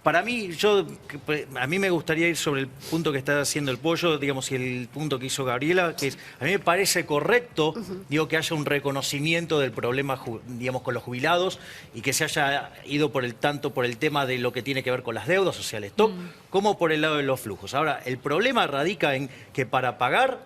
Para mí, a mí me gustaría ir sobre el punto que está haciendo el Pollo, digamos, y el punto que hizo Gabriela, que es, a mí me parece correcto, digo, que haya un reconocimiento del problema, digamos, con los jubilados y que se haya ido tanto por el tema de lo que tiene que ver con las deudas, o sea, el stock, como por el lado de los flujos. Ahora, el problema radica en que para pagar,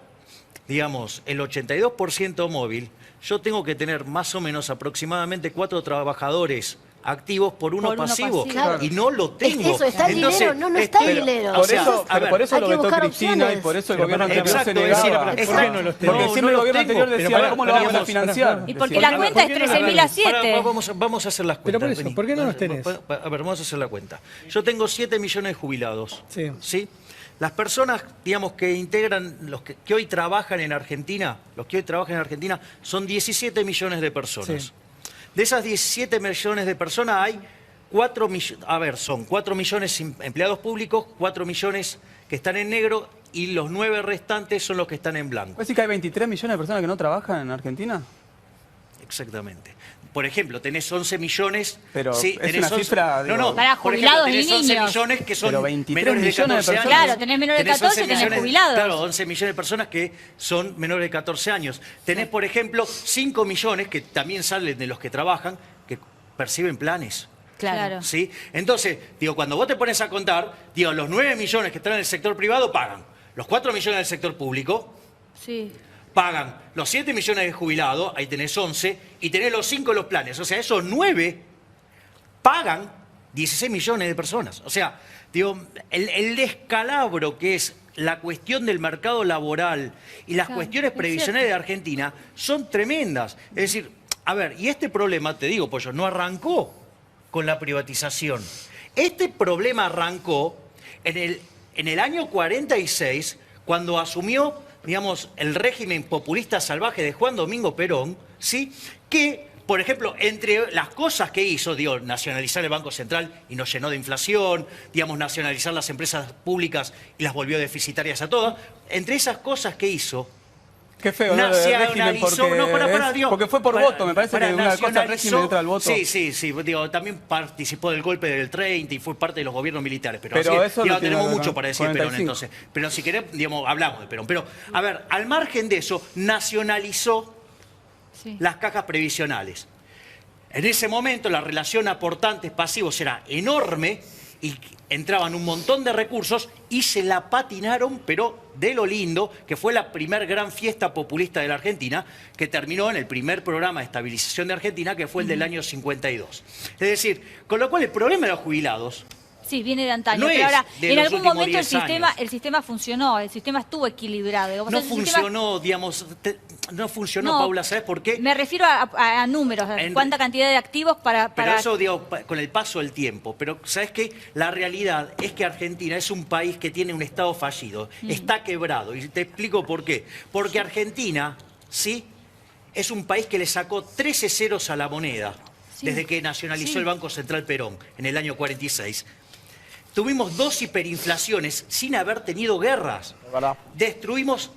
digamos, el 82% móvil, yo tengo que tener más o menos aproximadamente 4 trabajadores activos por uno pasivo. Claro. Y no lo tengo. Eso, está el dinero, no está el dinero. Por eso lo vetó Cristina y por eso el gobierno anterior se negaba. ¿Por qué no los tenés? Porque siempre el gobierno anterior decía, ¿cómo lo vamos a financiar? Y porque la cuenta es 13.000 a 7. Vamos a hacer las cuentas. Pero por eso, ¿por qué no los tenés? A ver, vamos a hacer la cuenta. Yo tengo 7 millones de jubilados. ¿Sí? Las personas, digamos, que integran, que hoy trabajan en Argentina, son 17 millones de personas. Sí. De esas 17 millones de personas hay 4 millones, son 4 millones empleados públicos, 4 millones que están en negro y los 9 restantes son los que están en blanco. ¿Puedes decir que hay 23 millones de personas que no trabajan en Argentina? Exactamente. Por ejemplo, tenés 11 millones... Pero sí, es una cifra... No, para jubilados por ejemplo, tenés y 11 niños. millones que son pero 23 menores de 14 millones de años. personas. Claro, tenés menores de 14 y tenés jubilados. Claro, 11 millones de personas que son menores de 14 años. Tenés, por ejemplo, 5 millones que también salen de los que trabajan, que perciben planes. Claro. ¿Sí? Entonces, digo, cuando vos te pones a contar, digo, los 9 millones que están en el sector privado pagan. Los 4 millones del sector público pagan los 7 millones de jubilados, ahí tenés 11, y tenés los 5 de los planes. O sea, esos 9 pagan 16 millones de personas. O sea, digo, el descalabro que es la cuestión del mercado laboral y las cuestiones previsionales de Argentina son tremendas. Es decir, a ver, y este problema, te digo, Pollo, no arrancó con la privatización. Este problema arrancó en el año 46, cuando asumió, digamos, el régimen populista salvaje de Juan Domingo Perón, ¿sí? Que, por ejemplo, entre las cosas que hizo, digo, nacionalizar el Banco Central y nos llenó de inflación, digamos, nacionalizar las empresas públicas y las volvió deficitarias a todas, entre esas cosas que hizo... Qué feo, ¿no? Nacionalizó, porque fue por voto, me parece que una cosa es régimen y otra el voto. Sí, digo, también participó del golpe del 30 y fue parte de los gobiernos militares. Pero así, eso digo, no tenemos mucho para decir de Perón, 45. entonces. Pero si querés, digamos, hablamos de Perón. Pero, a ver, al margen de eso, nacionalizó las cajas previsionales. En ese momento la relación aportantes-pasivos era enorme y entraban un montón de recursos y se la patinaron, pero de lo lindo, que fue la primer gran fiesta populista de la Argentina, que terminó en el primer programa de estabilización de Argentina, que fue el del año 52. Es decir, con lo cual el problema de los jubilados... Sí, viene de antaño, no pero ahora, en algún momento el sistema funcionó, el sistema estuvo equilibrado. Digamos, no funcionó, digamos, no funcionó, no, Paula, ¿sabes por qué? Me refiero a números, a cuánta cantidad de activos para... Pero eso, digo, con el paso del tiempo. Pero, ¿sabes qué? La realidad es que Argentina es un país que tiene un Estado fallido, está quebrado. Y te explico por qué. Porque Argentina, ¿sí?, es un país que le sacó 13 ceros a la moneda desde que nacionalizó el Banco Central Perón en el año 46. Tuvimos 2 hiperinflaciones sin haber tenido guerras. Destruimos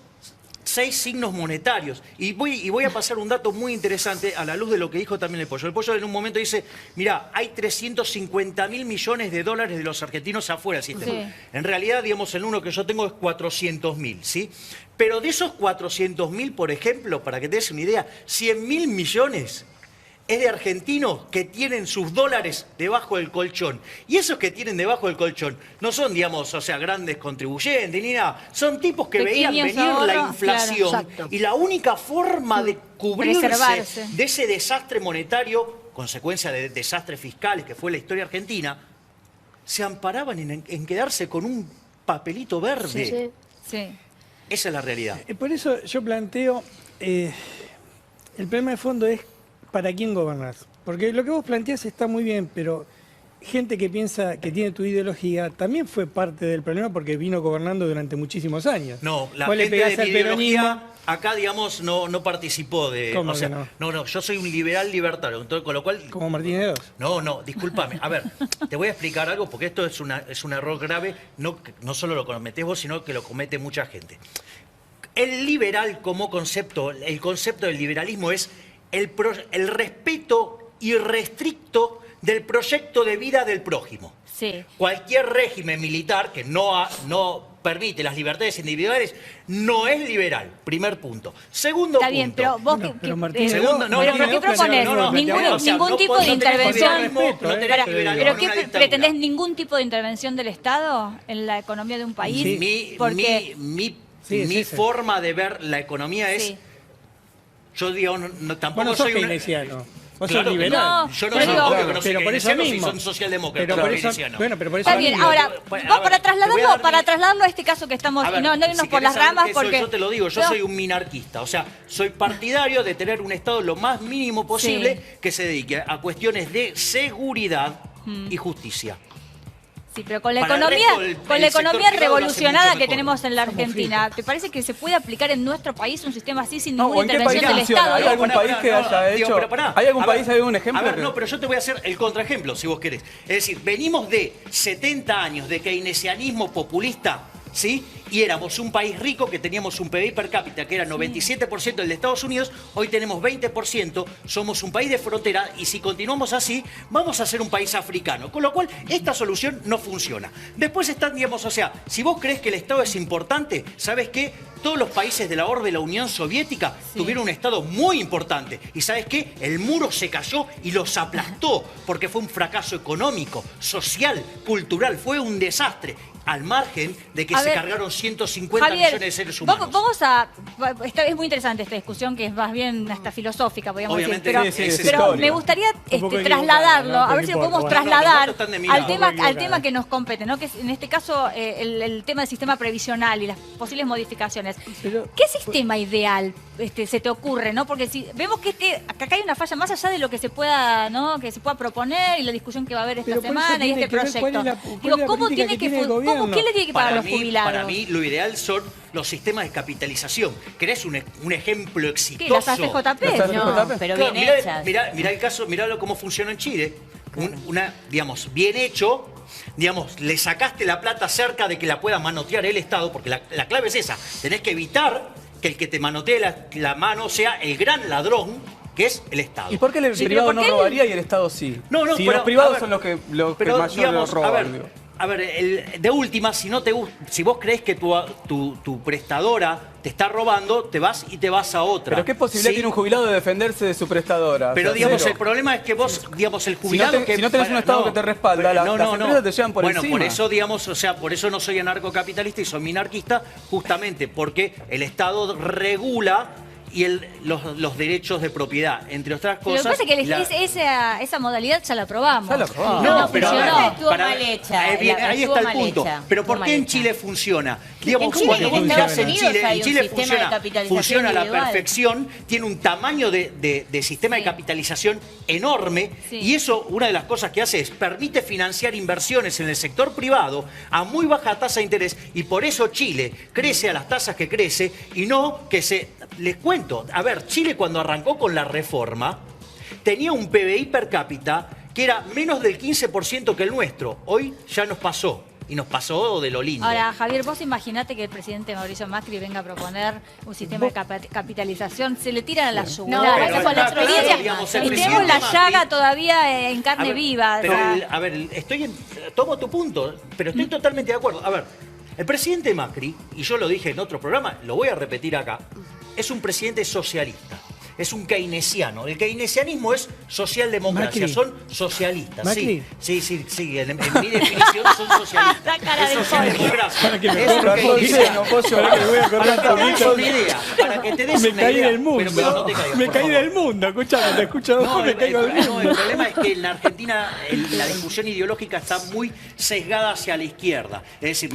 6 signos monetarios. Y voy a pasar un dato muy interesante a la luz de lo que dijo también el Pollo. El Pollo en un momento dice, mirá, hay 350.000 millones de dólares de los argentinos afuera del sistema. En realidad, digamos, el número que yo tengo es 400.000, ¿sí? Pero de esos 400.000, por ejemplo, para que te des una idea, 100.000 millones... es de argentinos que tienen sus dólares debajo del colchón. Y esos que tienen debajo del colchón no son, digamos, o sea, grandes contribuyentes ni nada. Son tipos que veían venir la inflación. Y la única forma de cubrirse de ese desastre monetario, consecuencia de desastres fiscales que fue la historia argentina, se amparaban en quedarse con un papelito verde. Esa es la realidad. Por eso yo planteo, el problema de fondo es ¿para quién gobernás? Porque lo que vos planteás está muy bien, pero gente que piensa que tiene tu ideología también fue parte del problema porque vino gobernando durante muchísimos años. No, la vos gente le pegás de al mi ideología peronismo. Acá, digamos, no participó de... ¿Cómo o sea, que no? No, yo soy un liberal libertario, entonces, con lo cual... ¿Como Martínez II? No, discúlpame. A ver, te voy a explicar algo porque esto es un error grave, no solo lo cometés vos, sino que lo comete mucha gente. El liberal como concepto, el concepto del liberalismo es el respeto irrestricto del proyecto de vida del prójimo. Sí. Cualquier régimen militar que no permite las libertades individuales no es liberal. Primer punto. Segundo punto. Está bien, pero vos pero Martín, Segundo, ¿qué proponés? Ningún tipo de intervención. ¿Pero qué pretendés? ¿Ningún tipo de intervención del Estado en la economía de un país? Mi forma de ver la economía es... Sí. Yo digo, tampoco Vos no sos soy keynesiano. Vos Claro sos que liberal. no. Yo no pero soy digo- obvio que no soy Pero por eso keynesiano, si mismo. son socialdemócratas. Pero por eso, keynesianos. bueno, pero por eso Está bien, mismo. ahora, Bueno, vos a ver, para trasladarlo a este caso que estamos, A ver, y no irnos si por las querés saber ramas, qué soy, porque... yo te lo digo, yo No, soy un minarquista, o sea, soy partidario de tener un Estado lo más mínimo posible que se dedique a cuestiones de seguridad y justicia. Sí, pero con la Para el economía, resto, el sector privado lo hace revolucionada mucho que mejor. tenemos en la Argentina, ¿te parece que se puede aplicar en nuestro país un sistema así sin No, ninguna ¿o en qué país intervención del funciona? Estado? ¿Hay algún país que haya hecho- ¿Hay algún país, hay algún ejemplo A ver, que- no, pero yo te voy a hacer el contraejemplo, si vos querés. Es decir, venimos de 70 años de keynesianismo populista, ¿sí? Y éramos un país rico que teníamos un PBI per cápita que era 97% del de Estados Unidos, hoy tenemos 20%, somos un país de frontera y si continuamos así, vamos a ser un país africano. Con lo cual, esta solución no funciona. Después están, digamos, o sea, si vos crees que el Estado es importante, ¿sabes qué? Todos los países de la orbe de la Unión Soviética tuvieron un Estado muy importante. ¿Y sabes qué? El muro se cayó y los aplastó porque fue un fracaso económico, social, cultural, fue un desastre. Al margen de que A se ver, cargaron 150 Javier, millones de seres humanos. Es muy interesante esta discusión que es más bien hasta filosófica, podríamos Obviamente, decir. sí, es Pero historia. me gustaría Un poco trasladarlo, equivocada, ¿no? a ver si lo Pero no podemos importa. trasladar Los datos están de mi lado. al tema que nos compete, ¿no? Que es, en este caso el tema del sistema previsional y las posibles modificaciones. Pero- ¿Qué sistema ideal se te ocurre, no? Porque si vemos que acá hay una falla más allá de lo que se pueda, ¿no? Que se pueda proponer y la discusión que va a haber esta Pero por eso semana y tiene este que ver cuál proyecto. es la- cuál es la ¿cómo política tiene que tiene el ¿quién gobierno? le tiene que pagar a los jubilados? Para mí, lo ideal son los sistemas de capitalización. ¿Querés un ejemplo ¿Qué? exitoso? Las AFJP. Las No. AFJP. Pero Claro, bien mirá, hechas. mirá el caso, mirá cómo funciona en Chile. Digamos, bien hecho, digamos, le sacaste la plata cerca de que la pueda manotear el Estado, porque la clave es esa. Tenés que evitar que el que te manotee la mano sea el gran ladrón, que es el Estado. ¿Y por qué el Sí, privado pero no ¿por qué robaría y el Estado sí? No, si pero, los privados a ver, son los que pero, mayor digamos, roban. digo. A ver, de última, si vos crees que tu prestadora te está robando, te vas y te vas a otra. Pero ¿qué posibilidad ¿sí? tiene un jubilado de defenderse de su prestadora? Pero O sea, digamos, cero. el problema es que vos, digamos, el jubilado te- que... si no tenés un Estado que te respalda, las empresas te llevan por bueno, encima. por eso, digamos, o sea, por eso no soy anarcocapitalista y soy minarquista, justamente porque el Estado regula y los derechos de propiedad, entre otras Pero lo que cosas. pasa es que esa modalidad ya la probamos. Ya la probamos. No, No, pero a ver, funcionó. Estuvo mal hecha, ahí estuvo está el mal punto. hecha, Pero estuvo ¿por mal qué en hecha. Chile funciona? Digamos, Chile, cuando en vos Estados mirás en Unidos Chile, hay en un Chile sistema de funciona, capitalización funciona a la individual. perfección, tiene un tamaño de sistema de capitalización enorme Sí. y eso, una de las cosas que hace es permite financiar inversiones en el sector privado a muy baja tasa de interés y por eso Chile crece a las tasas que crece y no que se... Les cuento, a ver, Chile cuando arrancó con la reforma tenía un PBI per cápita que era menos del 15% que el nuestro. Hoy ya nos pasó, y nos pasó de lo lindo. Ahora, Javier, vos imaginate que el presidente Mauricio Macri venga a proponer un sistema de capitalización, se le tiran a la yugular. No, Esa pero con la está experiencia. claro, digamos, el Y tenemos presidente la Macri- llaga todavía en carne A ver, viva. pero o sea, a ver, tomo tu punto, pero estoy totalmente de acuerdo. A ver, el presidente Macri, y yo lo dije en otro programa, lo voy a repetir acá, es un presidente socialista. Es un keynesiano. El keynesianismo es socialdemocracia, Macri. son socialistas. Macri. Sí. En mi definición son socialistas. La cara Es del socialdemocracia. Para que me Es corra un un poquito. keynesiano. Para que voy a correr Para un que te des poquito. una idea. Para que te des Me una caí idea. del mundo. Pero no te caigas, Me por caí favor. del mundo. Escuchame, te escucho No, me caigo del el mundo. problema es que en la Argentina la discusión ideológica está muy sesgada hacia la izquierda. Es decir,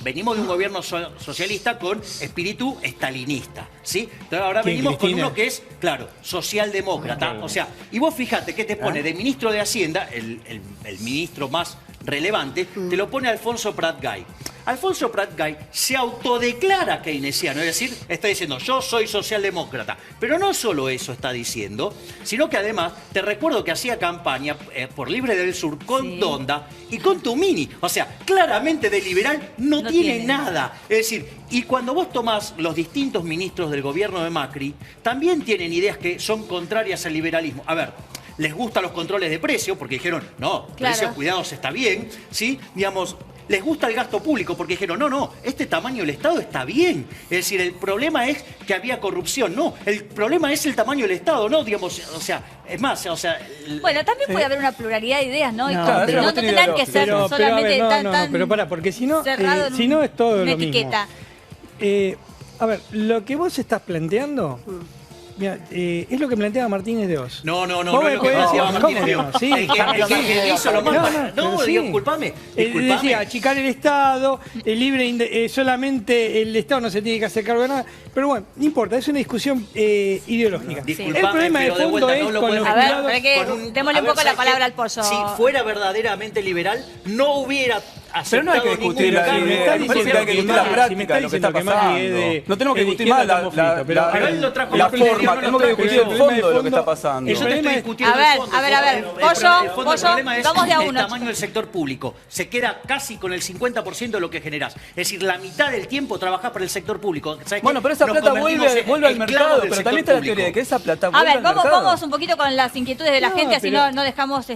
venimos de un gobierno socialista con espíritu estalinista, ¿sí? Entonces ahora ¿Quién, venimos Cristina? con uno que es, claro, socialdemócrata. O sea, y vos fíjate que te pone de ministro de Hacienda, el ministro más relevante, te lo pone Alfonso Prat Gay. Alfonso Prat Gay se autodeclara keynesiano, es decir, está diciendo, yo soy socialdemócrata. Pero no solo eso está diciendo, sino que además, te recuerdo que hacía campaña por Libre del Sur con Donda y con Tumini. O sea, claramente de liberal no tiene nada. Es decir, y cuando vos tomás los distintos ministros del gobierno de Macri, también tienen ideas que son contrarias al liberalismo. A ver, les gustan los controles de precios, porque dijeron, no, Claro. precios cuidados está bien, ¿sí? Digamos, les gusta el gasto público, porque dijeron, no, este tamaño del Estado está bien. Es decir, el problema es que había corrupción. No, el problema es el tamaño del Estado, ¿no? Digamos, o sea, es más, o sea... Bueno, también puede haber una pluralidad de ideas, ¿no? Y No, no, pero- tendrán que ser pero, solamente a ver, tan pero pará, porque si no, cerrado en si no es todo una lo mismo. etiqueta. A ver, lo que vos estás planteando, mira, es lo que planteaba Martínez de Oz. No, Vos es me lo que podés decir, planteaba Martínez de ¿cómo Oz. no? Sí, El que hizo lo más... No, pero sí. disculpame. Decía, achicar el Estado, solamente el Estado no se tiene que hacer cargo de nada. Pero bueno, no importa, es una discusión ideológica. Disculpame, El problema de pero de fondo vuelta es no lo con podés los A ver, jubilados. para que démosle un poco la ¿sabes palabra qué? al pollo. Si fuera verdaderamente liberal, no hubiera Pero no hay que aceptado discutir ningún la cambio. idea, me parece que hay que discutir la práctica, lo que está pasando. No tenemos que discutir más Pero él lo trajo la Martínez, forma, no lo tenemos que trajo discutir yo. el fondo de lo que está pasando. El Yo te problema estoy es- discutiendo A ver, el fondo. a ver, a ver. El Pollo, problema es vamos de a el uno. tamaño del sector público. Se queda casi con el 50% de lo que generás. Es decir, la mitad del tiempo trabajás para el sector público. ¿Sabes Bueno, qué? pero esa Nos plata convertimos vuelve al en esclavos mercado, del pero sector también está la público. teoría de que esa plata A vuelve ver, al mercado. vamos un poquito con las inquietudes de la No, gente, así pero- no dejamos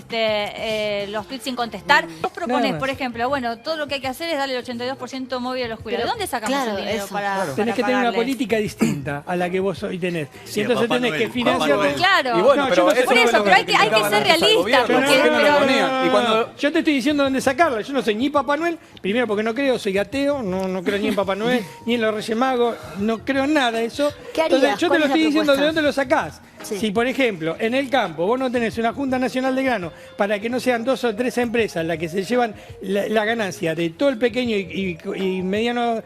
los tweets sin contestar. Vos proponés, más. por ejemplo, bueno, todo lo que hay que hacer es darle el 82% móvil a los jubilados. ¿De dónde sacamos claro, el dinero eso. para Tenés que tener una pagarles? política distinta a la que vos hoy tenés. Sí, y entonces Papá tenés Noel, que Papá financiar. Noel. Claro. Y bueno, No, pero yo no sé- eso Por no es eso, lo pero que hay que ser criticaban antes al realista, gobierno, porque- porque no lo pero- ponían. Y cuando Yo te estoy diciendo dónde sacarla. Yo no soy ni Papá Noel, primero porque no creo, soy ateo, no creo ni en Papá Noel, ni en los Reyes Magos, no creo en nada de eso. ¿Qué harías? Entonces, yo te ¿Cuál lo es la estoy diciendo de propuesta? dónde lo sacás. Sí. Si, por ejemplo, en el campo vos no tenés una Junta Nacional de Grano para que no sean 2 o 3 empresas las que se llevan la ganancia de todo el pequeño y mediano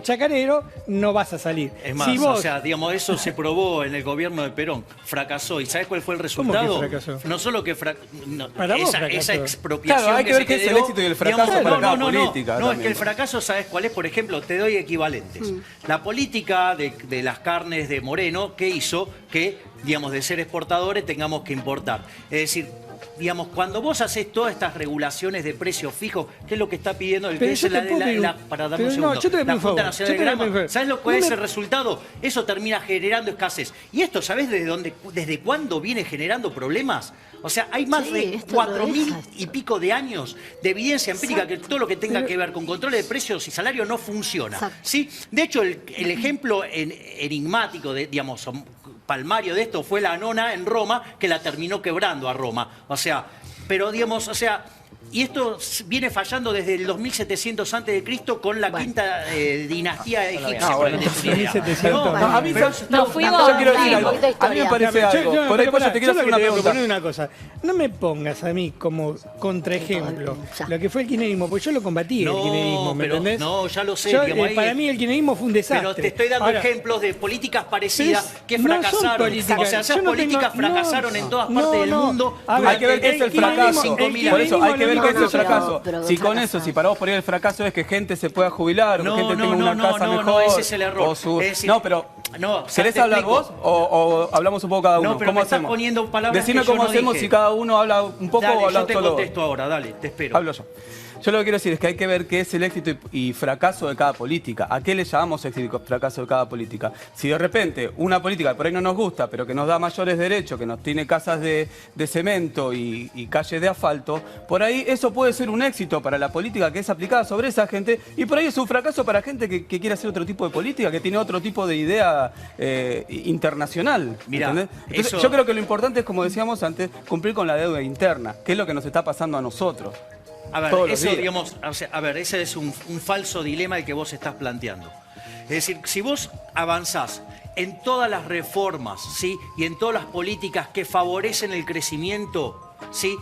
chacarero, no vas a salir. Es más, Si vos- o sea, digamos, eso se probó en el gobierno de Perón. Fracasó. ¿Y sabes cuál fue el ¿Cómo que resultado? fracasó? No solo que Para vos esa fracasó. expropiación. Claro, hay que ver qué es el generó, éxito y el fracaso digamos, para cada política No, es también. que el fracaso, ¿sabes cuál es? Por ejemplo, te doy equivalentes. La política de las carnes de Moreno, que hizo que, digamos, de ser exportadores tengamos que importar. Es decir, digamos, cuando vos haces todas estas regulaciones de precios fijos, ¿qué es lo que está pidiendo el Pero que es yo te puedo pedir un- para darme pero un segundo? no, yo te voy a pedir La un Junta favor, Nacional yo del te voy a pedir un Grano. favor. ¿Sabes cuál No es me- el resultado? Eso termina generando escasez. ¿Y esto, sabés desde cuándo viene generando problemas? O sea, hay más Sí, de esto 4.000 lo deja. y pico de años de evidencia empírica que todo lo que tenga que ver con controles de precios y salario no funciona. Exacto. ¿Sí? De hecho, el ejemplo enigmático, digamos, palmario de esto fue la nona en Roma, que la terminó quebrando a Roma. O sea, pero digamos, o sea... Y esto viene fallando desde el 2700 a.C. con la quinta dinastía egipcia. No, para bueno, que te des una idea. 1700. No, a mí pero Nos fuimos. yo quiero decir un algo. poquito de A mí me historia. parece algo. Por ahí, pero Pollo, te quiero yo hacer lo una que te voy a proponer pregunta. una cosa. No me pongas a mí como contraejemplo Ya. lo que fue el kirchnerismo, porque yo lo combatí el kirchnerismo, ¿me pero, entendés? no, ya lo sé. Yo, digamos, ahí- para mí el kirchnerismo fue un desastre. Pero te estoy dando Ahora, ejemplos de políticas parecidas pero que no son fracasaron. políticas. O sea, esas Yo no políticas tengo- fracasaron no, en todas no, partes del no. mundo. A ver, Hay que ver qué es el fracaso. kirchnerismo- Por eso hay que ver no, qué es el no, fracaso. pero Si con fracaso. eso, si para vos por ahí el fracaso es que gente se pueda jubilar, o que gente tenga una casa no, mejor. ese es el error. o su- Es decir, No, pero no, ¿querés te hablar explico. vos o hablamos un poco cada uno? No, pero ¿Cómo me estás hacemos? poniendo palabras Decime que yo cómo no hacemos dije. si cada uno habla un poco Dale, o yo habla te solo. contesto ahora, dale, te espero. Hablo yo. Yo lo que quiero decir es que hay que ver qué es el éxito y fracaso de cada política. ¿A qué le llamamos éxito y fracaso de cada política? Si de repente una política que por ahí no nos gusta, pero que nos da mayores derechos, que nos tiene casas de cemento y calles de asfalto, por ahí eso puede ser un éxito para la política que es aplicada sobre esa gente y por ahí es un fracaso para gente que quiere hacer otro tipo de política, que tiene otro tipo de idea internacional. Mirá, ¿entendés? Entonces, eso- yo creo que lo importante es, como decíamos antes, cumplir con la deuda interna, que es lo que nos está pasando a nosotros. A ver, todos los eso, días. digamos, o sea, a ver, ese es un falso dilema el que vos estás planteando. Es decir, si vos avanzás en todas las reformas, ¿sí? Y en todas las políticas que favorecen el crecimiento, ¿sí?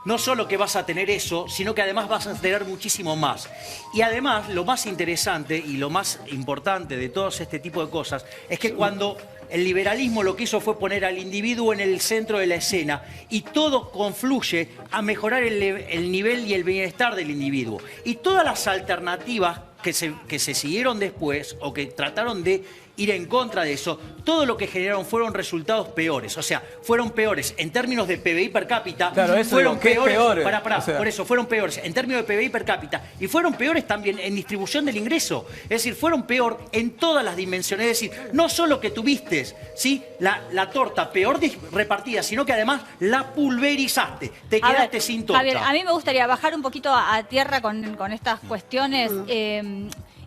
No solo que vas a tener eso, sino que además vas a tener muchísimo más. Y además, lo más interesante y lo más importante de todo este tipo de cosas es que cuando el liberalismo lo que hizo fue poner al individuo en el centro de la escena y todo confluye a mejorar el nivel y el bienestar del individuo. Y todas las alternativas que se siguieron después o que trataron de ir en contra de eso, todo lo que generaron fueron resultados peores. O sea, fueron peores en términos de PBI per cápita. Claro, eso fueron digo, peores. O sea, por eso fueron peores en términos de PBI per cápita. Y fueron peores también en distribución del ingreso. Es decir, fueron peor en todas las dimensiones. Es decir, no solo que tuviste, ¿sí?, la torta peor repartida, sino que además la pulverizaste. Te quedaste sin torta. Javier, a mí me gustaría bajar un poquito a tierra con estas cuestiones.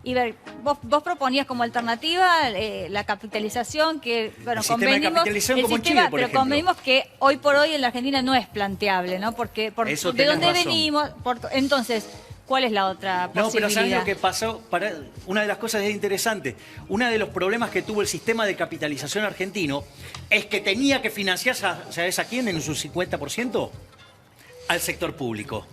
Y ver, vos proponías como alternativa la capitalización, que, bueno, el sistema de capitalización como en Chile, por pero ejemplo. convenimos que hoy por hoy en la Argentina no es planteable, ¿no? Porque Eso de dónde tenés razón. venimos, entonces, ¿cuál es la otra posibilidad? No, pero ¿sabes lo que pasó? Una de las cosas es interesante. Uno de los problemas que tuvo el sistema de capitalización argentino es que tenía que financiar, ¿sabes a quién? En su 50%, al sector público.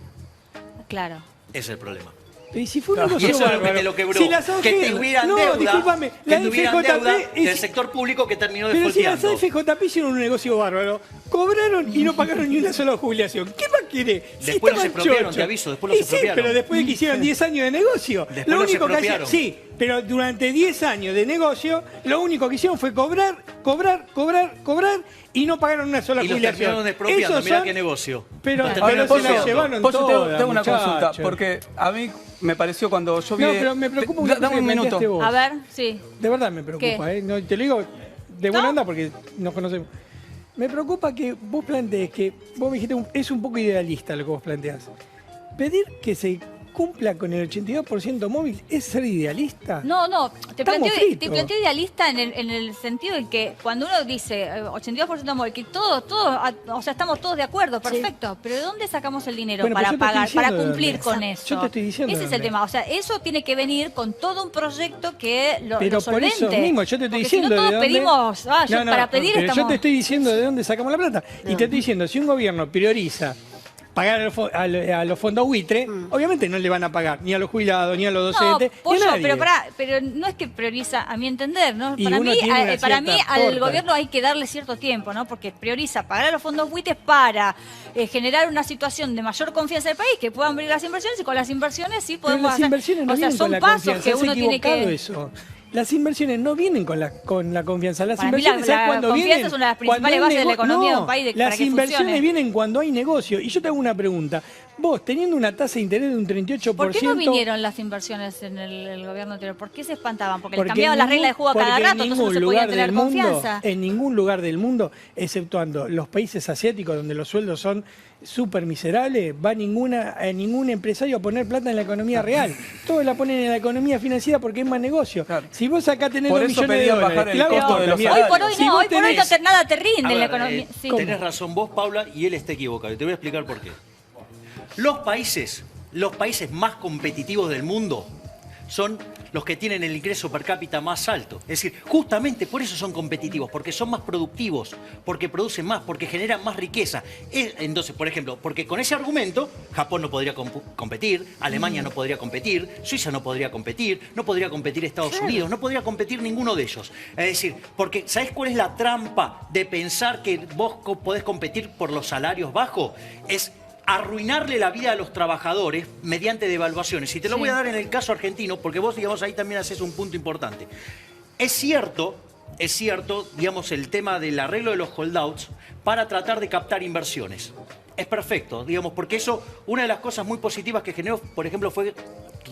Claro. Ese es el problema. Y si fue un negocio Y eso es lo que bárbaro. te lo quebró. Si las que tuvieran deuda, discúlpame, que la tuvieran FJP deuda es- del sector público que terminó Pero si las desfolteando. FJP hicieron un negocio bárbaro, cobraron y no pagaron ni una sola jubilación. ¿Qué más quiere? Si Después los estaban expropiaron, chochos. te aviso, después los Y sí, expropiaron. pero después de que hicieron 10 años de negocio. Después Lo los único que hacían, expropiaron. sí, pero durante 10 años de negocio, lo único que hicieron fue cobrar y no pagaron una sola Y los jubilación. terminaron expropiando, Esos mirá son- qué negocio. Pero Los ahora terminaron se la expropiando. llevaron Pollo, todas, tengo una consulta, muchachos. porque a mí me pareció cuando yo vi... No, pero me preocupa una cosa Dame que un minuto. planteaste vos. A ver, sí. De verdad me preocupa, ¿Qué? No, te lo digo de buena ¿No? onda porque nos conocemos. Me preocupa que vos plantees que, vos me dijiste, es un poco idealista lo que vos planteás. Pedir que se cumpla con el 82% móvil es ser idealista. No, te Estamos planteo fritos. idealista en el sentido en que cuando uno dice 82% móvil, que todos, o sea, estamos todos de acuerdo, perfecto, pero ¿de dónde sacamos el dinero Bueno, pero para yo te estoy pagar, para diciendo de cumplir dónde. con Exacto. eso? Yo te estoy diciendo Ese de es el dónde. tema, o sea, eso tiene que venir con todo un proyecto que lo Pero por solvente. eso mismo, yo te estoy Porque diciendo si no todos de dónde... pedimos, No, para pedir pero estamos... yo te estoy diciendo de dónde sacamos la plata. Y te estoy diciendo, si un gobierno prioriza pagar a los fondos buitre, obviamente no le van a pagar ni a los jubilados, ni a los docentes, ni a Pollo, nadie. pero no es que prioriza, a mi entender, ¿no? Y Para uno mí, tiene una para mí cierta al torta. gobierno hay que darle cierto tiempo, ¿no? Porque prioriza pagar a los fondos buitres para generar una situación de mayor confianza del país, que puedan abrir las inversiones y con las inversiones sí Pero podemos las hacer. inversiones no O sea, vienen con son la pasos confianza, que es uno tiene equivocado que... eso. Las inversiones no vienen con la confianza. Las Para mí inversiones, ¿sabes la cuándo confianza vienen? es una de las Cuando principales hay bases de la nego- economía de No, un país para las que inversiones funcione. vienen cuando hay negocio. Y yo te hago una pregunta. Vos, teniendo una tasa de interés de un 38%... ¿Por qué no vinieron las inversiones en el gobierno anterior? ¿Por qué se espantaban? Porque les Porque cambiaban en las reglas de juego a cada porque en rato, entonces no ningún se podía lugar tener del mundo, confianza. En ningún lugar del mundo, exceptuando los países asiáticos donde los sueldos son súper miserables, va ningún empresario a poner plata en la economía real. Todos la ponen en la economía financiera porque es más negocio. Claro. Si vos acá tenés Por 2 eso millones de pedían dólares, bajar el claro, costo de los mira, Hoy por hoy si no, vos hoy por hoy tenés- nada te rinde A la ver, economía. Sí. Tenés razón vos, Paula, y él está equivocado. Y te voy a explicar por qué. Los países más competitivos del mundo son los que tienen el ingreso per cápita más alto. Es decir, justamente por eso son competitivos, porque son más productivos, porque producen más, porque generan más riqueza. Entonces, por ejemplo, porque con ese argumento, Japón no podría competir, Alemania no podría competir, Suiza no podría competir Estados Unidos, no podría competir ninguno de ellos. Es decir, porque ¿sabés cuál es la trampa de pensar que vos podés competir por los salarios bajos? Es arruinarle la vida a los trabajadores mediante devaluaciones. Y te lo voy a dar en el caso argentino, porque vos, digamos, ahí también haces un punto importante. Es cierto, digamos, el tema del arreglo de los holdouts para tratar de captar inversiones. Es perfecto, digamos, porque eso, una de las cosas muy positivas que generó, por ejemplo, fue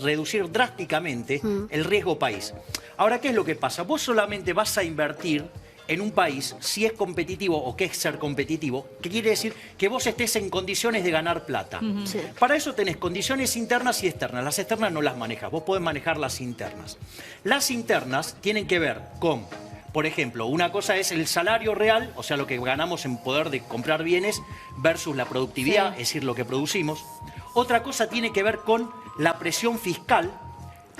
reducir drásticamente el riesgo país. Ahora, ¿qué es lo que pasa? Vos solamente vas a invertir en un país si es competitivo o qué es ser competitivo, que quiere decir que vos estés en condiciones de ganar plata. Sí. Para eso tenés condiciones internas y externas. Las externas no las manejas, vos podés manejar las internas. Las internas tienen que ver con, por ejemplo, una cosa es el salario real, o sea, lo que ganamos en poder de comprar bienes versus la productividad, Sí. es decir, lo que producimos. Otra cosa tiene que ver con la presión fiscal,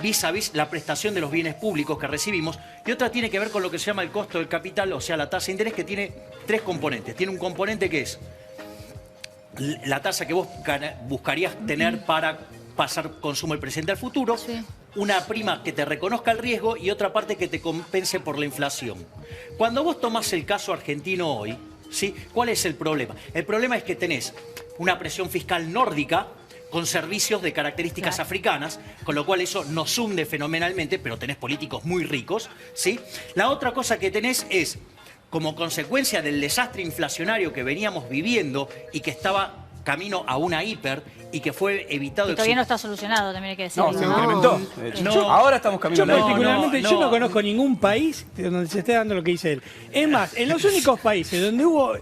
vis a vis la prestación de los bienes públicos que recibimos, y otra tiene que ver con lo que se llama el costo del capital, o sea, la tasa de interés, que tiene 3 componentes. Tiene un componente que es la tasa que vos buscarías tener para pasar consumo del presente al futuro, Sí. una prima que te reconozca el riesgo y otra parte que te compense por la inflación. Cuando vos tomás el caso argentino hoy, ¿sí? ¿Cuál es el problema? El problema es que tenés una presión fiscal nórdica con servicios de características africanas, con lo cual eso nos hunde fenomenalmente, pero tenés políticos muy ricos, ¿sí? La otra cosa que tenés es, como consecuencia del desastre inflacionario que veníamos viviendo y que estaba camino a una hiper y que fue evitado... Y todavía no está solucionado, también hay que decirlo. No, se incrementó. De hecho. Ahora estamos Yo caminando. particularmente yo no conozco ningún país donde se esté dando lo que dice él. Es más, en los únicos países donde hubo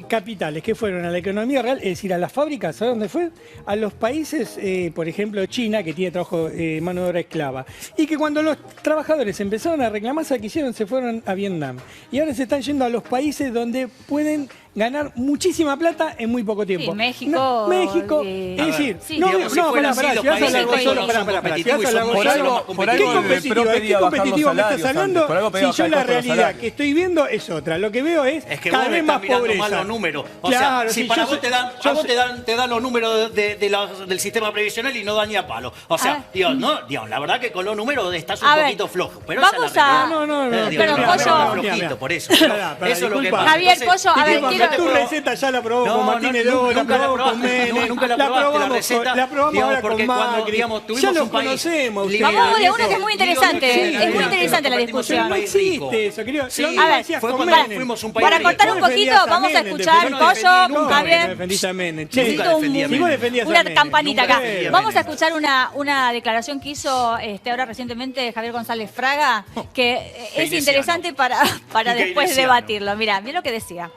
capitales que fueron a la economía real, es decir, a las fábricas, ¿sabes dónde fue? A los países, por ejemplo, China, que tiene trabajo mano de obra esclava. Y que cuando los trabajadores empezaron a reclamar, ¿qué hicieron? Se fueron a Vietnam. Y ahora se están yendo a los países donde pueden ganar muchísima plata en muy poco tiempo. Sí, México. No, México, es decir, no, pará, si vas a hablar vos solo, pará, si vas a hablar vos solo, ¿qué competitivo me estás hablando? Si yo la realidad que estoy viendo es otra, lo que veo es que cada vez más pobreza. Mal los números. O claro, sea, si sí, para vos te dan los números del sistema previsional y no dan ni a palo. O sea, Dios, la verdad que con los números estás un poquito flojo. Pero vamos esa a... No, pero Pollo... flojito, por eso. Eso es lo que pasa. Javier, Pollo, a ver, tu receta ya la probó con Martínez Dó, la probó con Menem, nunca la probaste la receta. La probamos ahora con Macri. Ya los conocemos. Vamos de una que es muy interesante. Es muy interesante la discusión. No existe eso, querido. A ver, para cortar un poquito, vamos a escuchar, Pollo, Javier. Necesito una campanita acá. Vamos a escuchar una declaración que hizo ahora recientemente Javier González Fraga, que es interesante para después debatirlo. Mirá lo que decía.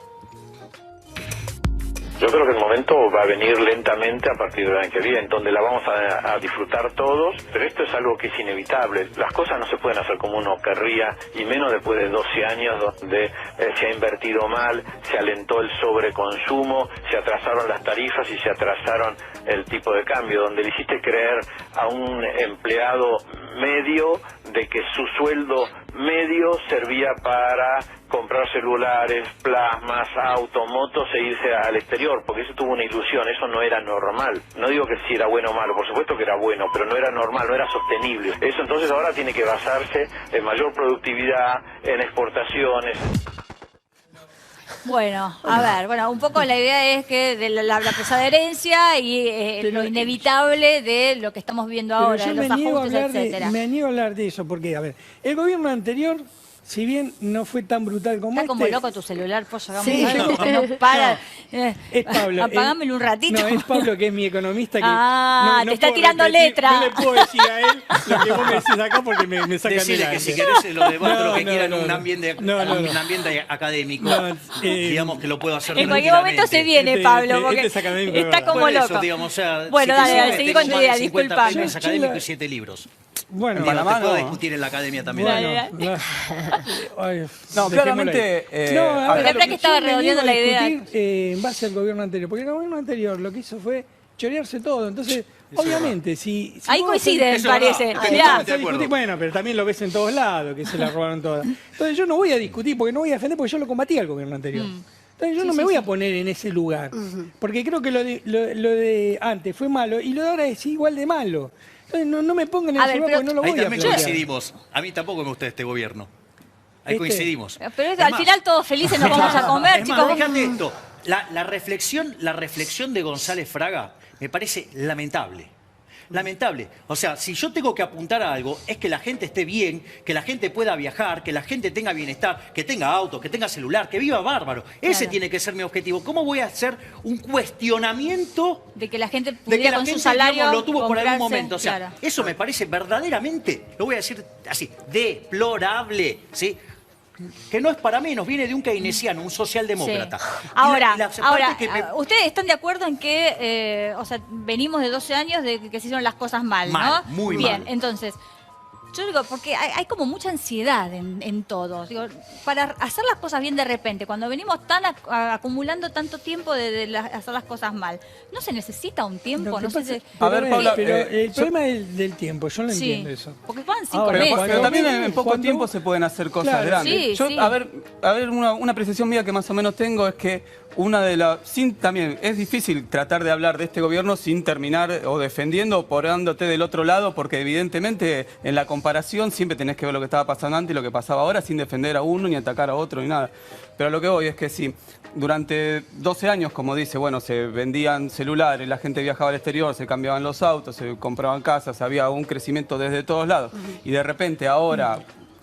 Yo creo que el momento va a venir lentamente a partir del año que viene, donde la vamos a disfrutar todos, pero esto es algo que es inevitable. Las cosas no se pueden hacer como uno querría, y menos después de 12 años donde se ha invertido mal, se alentó el sobreconsumo, se atrasaron las tarifas y se atrasaron el tipo de cambio, donde le hiciste creer a un empleado medio de que su sueldo medio servía para comprar celulares, plasmas, autos, motos e irse al exterior, porque eso tuvo una ilusión, eso no era normal. No digo que si era bueno o malo, por supuesto que era bueno, pero no era normal, no era sostenible. Eso entonces ahora tiene que basarse en mayor productividad, en exportaciones. Bueno, a ver, un poco la idea es que de la pesada herencia y lo inevitable de lo que estamos viendo ahora, de los ajustes, etcétera. Me niego a hablar de eso, porque, a ver, el gobierno anterior, si bien no fue tan brutal como Está como loco tu celular, Pollo, hagamos algo, no para. Es Pablo. Apagámelo un ratito. No, es Pablo, que es mi economista. Que te está tirando letra. No le puedo decir a él lo que vos me decís acá porque me sacan Decirle del que aire. si querés lo debato lo que quiera en un ambiente académico. Digamos que lo puedo hacer en cualquier momento se viene, Pablo, porque está como loco. Eso, digamos, o sea, bueno, dale, seguí con tu idea, disculpame. Es académico y 7 libros. Bueno, te puedo discutir en la academia también. No, claramente... la verdad que estaba redondeando la idea. En base al gobierno anterior, porque el gobierno anterior lo que hizo fue chorearse todo, entonces... Obviamente, si ahí coinciden, parece. Bueno, pero también lo ves en todos lados, que se la robaron todas. Entonces yo no voy a discutir, porque no voy a defender, porque yo lo combatí al gobierno anterior. Entonces yo no me voy a poner en ese lugar, porque creo que lo de antes fue malo y lo de ahora es igual de malo. Entonces no me pongan en ese lugar porque no lo voy a también plantear. coincidimos. A mí tampoco me gusta este gobierno. Ahí coincidimos. Pero al final todos felices nos vamos a comer, chicos. Fíjate esto, la reflexión de González Fraga me parece lamentable. Lamentable. O sea, si yo tengo que apuntar a algo, es que la gente esté bien, que la gente pueda viajar, que la gente tenga bienestar, que tenga auto, que tenga celular, que viva bárbaro. Ese tiene que ser mi objetivo. ¿Cómo voy a hacer un cuestionamiento de que la gente pudiera con su salario digamos, lo tuvo por algún momento? O sea, claro. eso me parece verdaderamente, lo voy a decir así, deplorable, ¿sí? Que no es para menos, viene de un keynesiano, un socialdemócrata. Sí. Ahora, ¿ustedes están de acuerdo en que, venimos de 12 años de que se hicieron las cosas mal, ¿no? Muy bien, mal. Entonces, yo digo, porque hay como mucha ansiedad en todo. Digo, para hacer las cosas bien de repente, cuando venimos acumulando tanto tiempo de hacer las cosas mal, ¿no se necesita un tiempo? No sé si... A ver, Paula, pero el problema del tiempo, yo no entiendo eso. Porque van 5 meses. Pero también en poco tiempo se pueden hacer cosas grandes. A ver, una apreciación mía que más o menos tengo es que también es difícil tratar de hablar de este gobierno sin terminar o defendiendo o porándote del otro lado, porque evidentemente en la comparación siempre tenés que ver lo que estaba pasando antes y lo que pasaba ahora sin defender a uno, ni atacar a otro, ni nada. Pero lo que voy es que si durante 12 años, como dice, bueno, se vendían celulares, la gente viajaba al exterior, se cambiaban los autos, se compraban casas, había un crecimiento desde todos lados. Y de repente ahora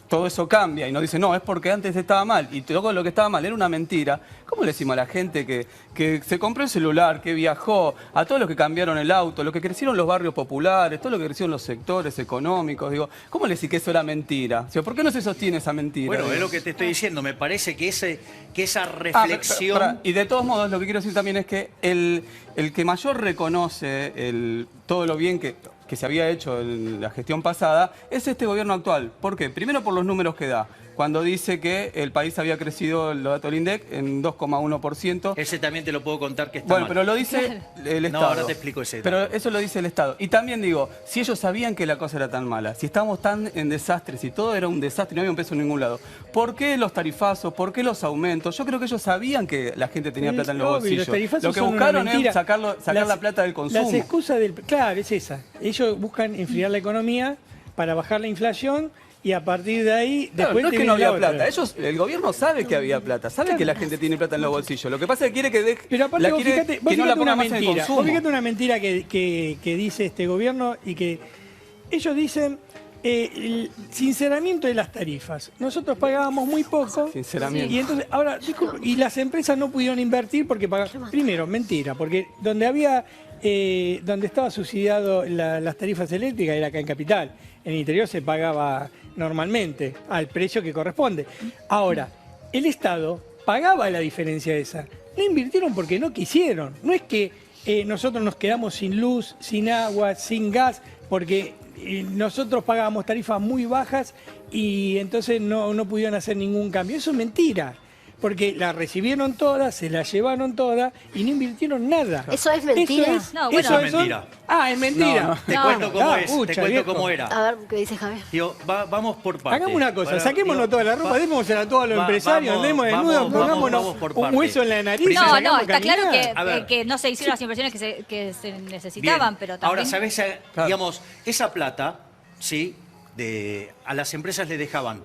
todo eso cambia y nos dicen, no, es porque antes estaba mal y todo lo que estaba mal era una mentira. ¿Cómo le decimos a la gente que se compró el celular, que viajó, a todos los que cambiaron el auto, los que crecieron los barrios populares, todos los que crecieron los sectores económicos? Digo, ¿cómo le decís que eso era mentira? O sea, ¿por qué no se sostiene esa mentira? Bueno, es lo que te estoy diciendo. Me parece que esa reflexión... Y de todos modos, lo que quiero decir también es que el que mayor reconoce todo lo bien que se había hecho en la gestión pasada, es este gobierno actual. ¿Por qué? Primero por los números que da. Cuando dice que el país había crecido, los datos del INDEC, en 2,1%. Ese también te lo puedo contar que está bueno, mal. pero lo dice el Estado. No, ahora te explico ese. Pero eso lo dice el Estado. Y también digo, si ellos sabían que la cosa era tan mala, si estábamos tan en desastre, si todo era un desastre y no había un peso en ningún lado, ¿por qué los tarifazos? ¿Por qué los aumentos? Yo creo que ellos sabían que la gente tenía plata en los bolsillos. Lo que buscaron es sacar la plata del consumo. Las excusas claro, es esa. Ellos buscan enfriar la economía para bajar la inflación. Y a partir de ahí, claro, después no es que no había plata. El gobierno sabe que había plata, sabe que la gente tiene plata en los bolsillos. Lo que pasa es que quiere que deje. Pero aparte, vos fíjate no la ponga una más en el mentira. consumo. Vos fíjate una mentira que dice este gobierno y que ellos dicen el sinceramiento de las tarifas. Nosotros pagábamos muy poco. Sinceramiento. Y entonces, ahora, y las empresas no pudieron invertir porque pagaban. Primero, mentira, porque donde estaba subsidiado las tarifas eléctricas era acá en Capital. En el interior se pagaba normalmente, al precio que corresponde. Ahora, el Estado pagaba la diferencia esa. No invirtieron porque no quisieron. No es que nosotros nos quedamos sin luz, sin agua, sin gas, porque nosotros pagábamos tarifas muy bajas y entonces no pudieron hacer ningún cambio. Eso es mentira. Porque la recibieron todas, se la llevaron todas y no invirtieron nada. ¿Eso es mentira? Eso es mentira. Es mentira. Te cuento cómo es, te cuento cómo era. A ver, ¿qué dice Javier? Digo, vamos por partes. Hagamos una cosa, saquémonos toda la ropa, démosela a todos los empresarios, andemos desnudos, pongámonos un hueso en la nariz. No, está claro que no se hicieron las inversiones que se necesitaban, bien. pero también... Ahora, ¿sabés? Digamos, esa plata, ¿sí? A las empresas le dejaban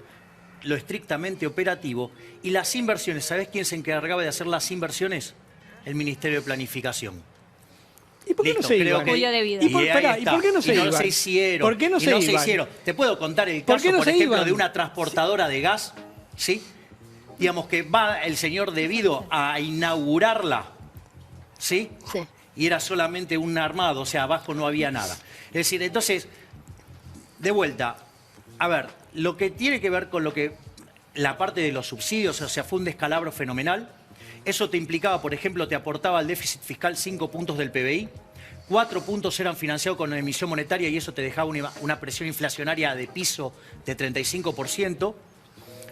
lo estrictamente operativo y las inversiones. ¿Sabés quién se encargaba de hacer las inversiones? El Ministerio de Planificación. ¿Y por qué no se iban? ¿Y por qué no se iban? No se hicieron. ¿Por qué no se hicieron? Te puedo contar el caso, por ejemplo, de una transportadora de gas, ¿sí? Digamos que va el señor Devido a inaugurarla, ¿sí? Sí. Y era solamente un armado, o sea, abajo no había nada. Es decir, entonces, de vuelta, a ver, lo que tiene que ver con la parte de los subsidios, o sea, fue un descalabro fenomenal. Eso te implicaba, por ejemplo, te aportaba al déficit fiscal 5 puntos del PBI, 4 puntos eran financiados con la emisión monetaria y eso te dejaba una presión inflacionaria de piso de 35%,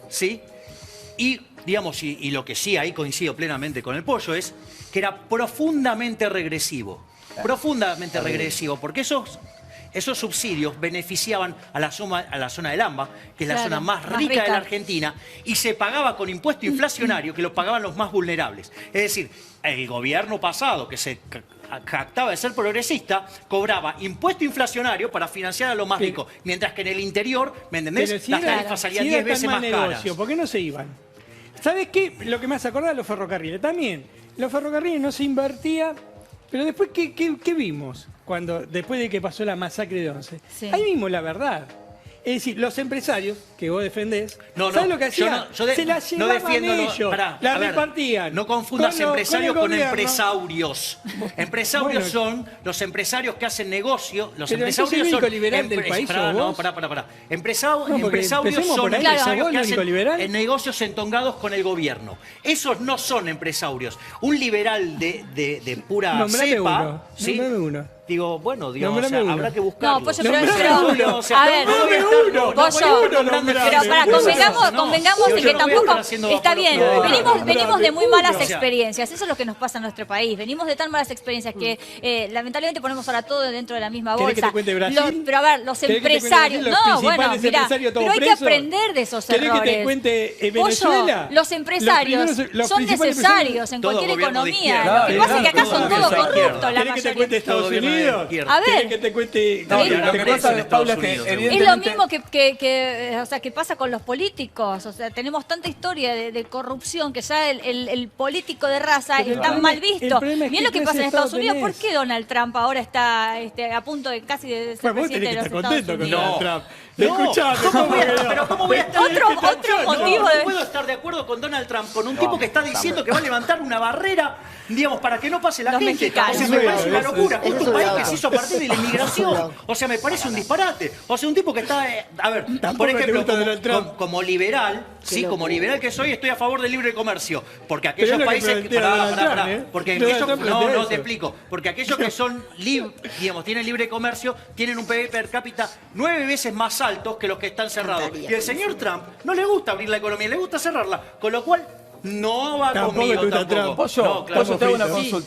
¿sí? Y, digamos, y lo que sí, ahí coincido plenamente con el Pollo, es que era profundamente regresivo. Profundamente regresivo, porque esos subsidios beneficiaban a la zona del AMBA, que es la zona más rica de la Argentina, y se pagaba con impuesto inflacionario que lo pagaban los más vulnerables. Es decir, el gobierno pasado, que se jactaba de ser progresista, cobraba impuesto inflacionario para financiar a los más ricos, mientras que en el interior, ¿me entendés? Las tarifas salían 10 veces más caras. ¿Por qué no se iban? ¿Sabes qué? Lo que me hace acordar de los ferrocarriles. También, los ferrocarriles no se invertía, pero después, ¿qué vimos? Después de que pasó la masacre de 11. Sí. Ahí vimos la verdad. Es decir, los empresarios que vos defendés, ¿sabes lo que hacían? Se las llevaban ellos, las repartían. No confundas empresarios con empresarios. Empresarios son los empresarios que hacen negocio. Los empresarios son... liberal del país, No, pará. Empresarios son empresarios que hacen negocios entongados con el gobierno. Esos no son empresarios. Un liberal de pura cepa... Nombrame uno. Digo, bueno, digamos, o sea, habrá que buscarlo. No, Pollo, pero a ver, Pollo, pero convengamos de que tampoco está bien. Venimos de muy malas experiencias. Eso es lo que nos pasa en nuestro país. Venimos de tan malas experiencias que lamentablemente ponemos ahora todo dentro de la misma bolsa. ¿Querés que te cuente Brasil? Pero a ver, los empresarios... No, bueno, mirá, pero hay que aprender de esos errores. ¿Querés que te cuente Venezuela? Pollo, los empresarios son necesarios en cualquier economía. Lo que pasa es que acá son todos corruptos, la mayoría. ¿Querés que te cuente Estados Unidos? Unidos? A ver. ¿Querés que te cuente? No, Sí, lo que pasa, Paula, es que Es lo evidentemente... mismo o sea, que pasa con los políticos. O sea, tenemos tanta historia de corrupción que ya el político de raza Pero está mal el visto. problema es Miren lo que que pasa en ese estado Estados Unidos. ¿Por tenés. qué Donald Trump ahora está a punto de casi de ser Pues vos presidente tenés de que los estar Estados contento con Unidos? Donald Trump. No, Escuchame, ¿cómo voy a- pero ¿cómo voy a estar- Otro motivo No de... puedo estar de acuerdo con Donald Trump, con un tipo que está diciendo que va a levantar una barrera, digamos, para que no pase la Los gente. mexicanos. O sea, me parece una Eso locura. es Justo un un país loco. que se hizo a partir de la Eso es inmigración. un loco. O sea, me parece un disparate. O sea, un tipo que está, a ver, Tampoco por te ejemplo, gusta Donald Trump. como liberal, sí, loco. como liberal que soy, estoy a favor del libre comercio. Porque Pero es aquellos lo que países plantea Donald Trump, ¿eh? porque Donald aquellos, Trump no, plantea no eso. te explico. Porque aquellos que son digamos, tienen libre comercio, tienen un PIB per cápita 9 veces más altos que los que están cerrados. Cantaría. Y el señor Trump no le gusta abrir la economía, le gusta cerrarla. Con lo cual, no va Tampoco conmigo te gusta tampoco. Trump. Pollo, No, claro. Pollo, te hago una Sí. consulta.